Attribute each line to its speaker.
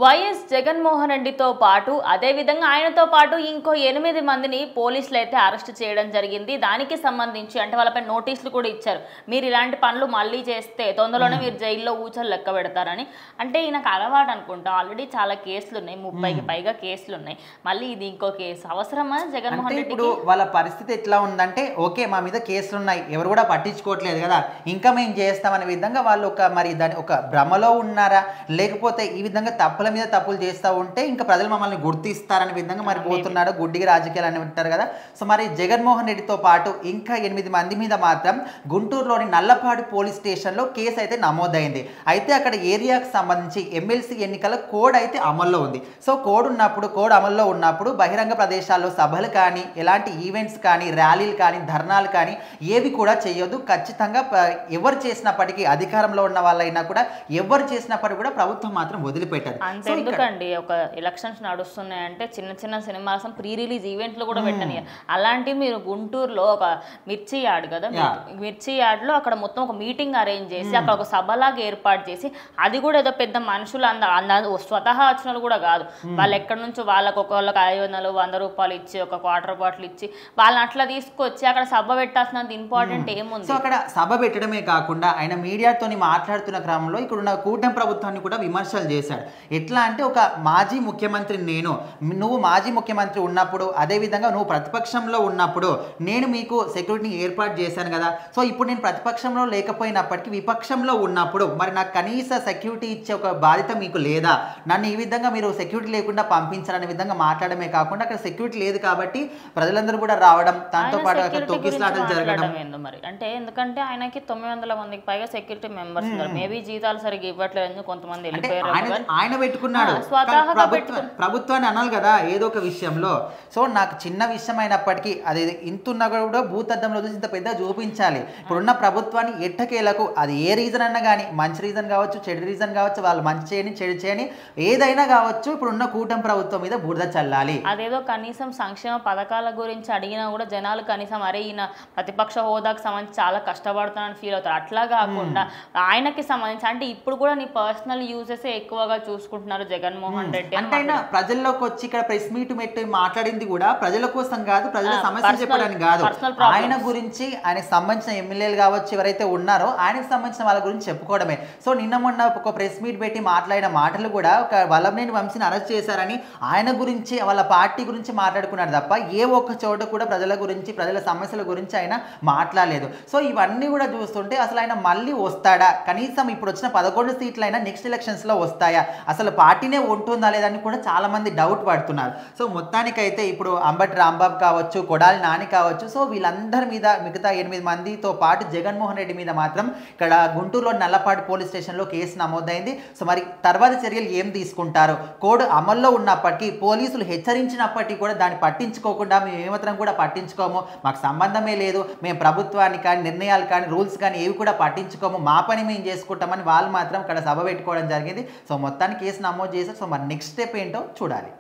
Speaker 1: YS Jaganmohan రెడ్డితో పాటు అదేవిధంగా ఆయనతో పాటు ఇంకో 8 మందిని పోలీసులు అయితే అరెస్ట్ చేయడం జరిగింది. దానికి సంబంధించి అంటే వాళ్ళపై నోటీసులు కూడా ఇచ్చారు. మీరు ఇలాంటి పనులు మళ్ళీ చేస్తే తొందరలోనే మీరు జైల్లో ఊచలు లెక్క పెడతారని. అంటే ఈయనకు అలవాటు అనుకుంటా. ఆల్రెడీ చాలా కేసులు ఉన్నాయి, 30కి పైగా కేసులు ఉన్నాయి. మళ్ళీ ఇది ఇంకో కేసు. అవసరమా జగన్మోహన్ రెడ్డి?
Speaker 2: ఇప్పుడు వాళ్ళ పరిస్థితి ఎట్లా ఉందంటే, ఓకే మా మీద కేసులు ఉన్నాయి, ఎవరు కూడా పట్టించుకోవట్లేదు కదా, ఇంకా మేము చేస్తామనే విధంగా వాళ్ళు మరి దాని ఒక భ్రమలో ఉన్నారా, లేకపోతే ఈ విధంగా తప్పుల మీద తప్పులు చేస్తూ ఉంటే ఇంకా ప్రజలు మమ్మల్ని గుర్తిస్తారనే విధంగా మరి పోతున్నాడు. గుడ్డిగా రాజకీయాలు అని ఉంటారు కదా. సో మరి జగన్మోహన్ రెడ్డితో పాటు ఇంకా 8 మంది మీద మాత్రం గుంటూరులోని నల్లపాడు పోలీస్ స్టేషన్లో కేసు అయితే నమోదైంది. అయితే అక్కడ ఏరియాకు సంబంధించి ఎమ్మెల్సీ ఎన్నికల కోడ్ అయితే అమల్లో ఉంది. సో కోడ్ అమల్లో ఉన్నప్పుడు బహిరంగ ప్రదేశాల్లో సభలు కానీ, ఎలాంటి ఈవెంట్స్ కానీ, ర్యాలీలు కానీ, ధర్నాలు కానీ ఏవి కూడా చేయొద్దు. ఖచ్చితంగా ఎవరు చేసినప్పటికీ, అధికారంలో ఉన్న వాళ్ళైనా కూడా ఎవరు చేసినప్పటికీ కూడా ప్రభుత్వం మాత్రం వదిలిపెట్టదు.
Speaker 1: ఎందుకండి ఒక ఎలక్షన్స్ నడుస్తున్నాయంటే చిన్న చిన్న సినిమాసం ప్రీ రిలీజ్ ఈవెంట్లు కూడా పెట్టని. అలాంటివి మీరు గుంటూరులో ఒక మిర్చి యార్డ్ కదా, మిర్చి యార్డ్లో అక్కడ మొత్తం ఒక మీటింగ్ అరేంజ్ చేసి అక్కడ ఒక సభలాగా ఏర్పాటు చేసి, అది కూడా ఏదో పెద్ద మనుషులు స్వతహా వచ్చిన కూడా కాదు, వాళ్ళు ఎక్కడి నుంచో వాళ్ళకి ఒకళ్ళకి 500, 100 రూపాయలు ఇచ్చి ఒక క్వార్టర్ బాటిల్ ఇచ్చి వాళ్ళని అట్లా తీసుకొచ్చి అక్కడ సభ పెట్టాల్సినంత ఇంపార్టెంట్ ఏముంది?
Speaker 2: సో అక్కడ సభ పెట్టడమే కాకుండా ఆయన మీడియాతో మాట్లాడుతున్న క్రమంలో ఇక్కడ ఉన్న కూటమి ప్రభుత్వాన్ని కూడా విమర్శలు చేశాడు. ఎట్లా అంటే, ఒక మాజీ ముఖ్యమంత్రి నువ్వు మాజీ ముఖ్యమంత్రి ఉన్నప్పుడు, అదేవిధంగా నువ్వు ప్రతిపక్షంలో ఉన్నప్పుడు నేను మీకు సెక్యూరిటీని ఏర్పాటు చేశాను కదా. సో ఇప్పుడు నేను ప్రతిపక్షంలో లేకపోయినప్పటికీ విపక్షంలో ఉన్నప్పుడు మరి నాకు కనీస సెక్యూరిటీ ఇచ్చే ఒక బాధ్యత మీకు లేదా? నన్ను ఈ విధంగా మీరు సెక్యూరిటీ లేకుండా పంపించాలనే విధంగా మాట్లాడమే కాకుండా అక్కడ సెక్యూరిటీ లేదు కాబట్టి ప్రజలందరూ కూడా రావడం, దాంతో పాటు అక్కడ తొక్కిసలాటలు జరగడం.
Speaker 1: మరి అంటే ఎందుకంటే ఆయనకి 900 మందికి పైగా సెక్యూరిటీ మెంబర్స్ ఉన్నారు. మేబీ జీతాలు సరిగ్గా ఇవ్వట్లేదు, కొంతమంది
Speaker 2: ఆయన పెట్టుకున్నాడు, ప్రభుత్వాన్ని అనాలి కదా ఏదో ఒక విషయంలో. సో నాకు చిన్న విషయం అయినప్పటికీ అది ఇంతున్నా కూడా భూతద్దంలో చూసి ఇంత పెద్ద చూపించాలి. ఇప్పుడున్న ప్రభుత్వాన్ని ఎట్టకేలకు అది ఏ రీజన్ అన్నా కానీ, మంచి రీజన్ కావచ్చు, చెడు రీజన్ కావచ్చు, వాళ్ళు మంచి చేయని చెడు చేయని ఏదైనా కావచ్చు, ఇప్పుడున్న కూటమి ప్రభుత్వం మీద బురద చల్లాలి.
Speaker 1: అదేదో కనీసం సంక్షేమ పథకాల గురించి అడిగినా కూడా జనాలు కనీసం అరే ఈయన ప్రతిపక్ష హోదాకు సంబంధించి చాలా కష్టపడుతున్నానని ఫీల్ అవుతారు. అట్లా కాకుండా ఆయనకి సంబంధించి అంటే ఇప్పుడు కూడా నీ పర్సనల్ యూజెస్ ఎక్కువగా చూసుకుంటున్నారు జగన్మోహన్ రెడ్డి.
Speaker 2: అంటే ఆయన ప్రజల్లోకి వచ్చి ఇక్కడ ప్రెస్ మీట్ పెట్టి మాట్లాడింది కూడా ప్రజల కోసం కాదు, ప్రజల సమస్యలు చెప్పడానికి కాదు, ఆయన గురించి ఆయనకు సంబంధించిన ఎమ్మెల్యేలు కావచ్చు ఎవరైతే ఉన్నారో ఆయనకు సంబంధించిన వాళ్ళ గురించి చెప్పుకోవడమే. సో నిన్న మొన్న ఒక ప్రెస్ మీట్ పెట్టి మాట్లాడిన మాటలు కూడా ఒక వల్లభనేని వంశీని అరెస్ట్ చేశారని ఆయన గురించి వాళ్ళ పార్టీ గురించి మాట్లాడుకున్నాడు తప్ప ఏ ఒక్క చోట కూడా ప్రజల గురించి, ప్రజల సమస్యల గురించి ఆయన మాట్లాడలేదు. సో ఇవన్నీ కూడా చూస్తుంటే అసలు ఆయన మళ్ళీ వస్తాడా? కనీసం ఇప్పుడు వచ్చిన 11 సీట్లు అయినా నెక్స్ట్ ఎలక్షన్స్ లో వస్తాయా? అసలు పార్టీనే ఉంటుందా లేదని కూడా చాలా మంది డౌట్ పడుతున్నారు. సో మొత్తానికైతే ఇప్పుడు అంబటి రాంబాబు కావచ్చు, కొడాలి నాని కావచ్చు, సో వీళ్ళందరి మీద మిగతా 8 మందితో పాటు జగన్మోహన్ రెడ్డి మీద మాత్రం ఇక్కడ గుంటూరులో నల్లపాడు పోలీస్ స్టేషన్లో కేసు నమోదైంది. సో మరి తర్వాత చర్యలు ఏం తీసుకుంటారు? కోడ్ అమల్లో ఉన్నప్పటికీ పోలీసులు హెచ్చరించినప్పటికీ కూడా దాన్ని పట్టించుకోకుండా మేము ఏమాత్రం కూడా పట్టించుకోము, మాకు సంబంధమే లేదు, మేము ప్రభుత్వాన్ని కానీ, నిర్ణయాలు కానీ, రూల్స్ కానీ ఏవి కూడా పట్టించుకోము, మా పని మేము చేసుకుంటామని వాళ్ళు మాత్రం ఇక్కడ సభ పెట్టుకోవడం జరిగింది. సో మొత్తానికి కేసు నమోదు చేశారు. సో మరి నెక్స్ట్ స్టెప్ ఏంటో చూడాలి.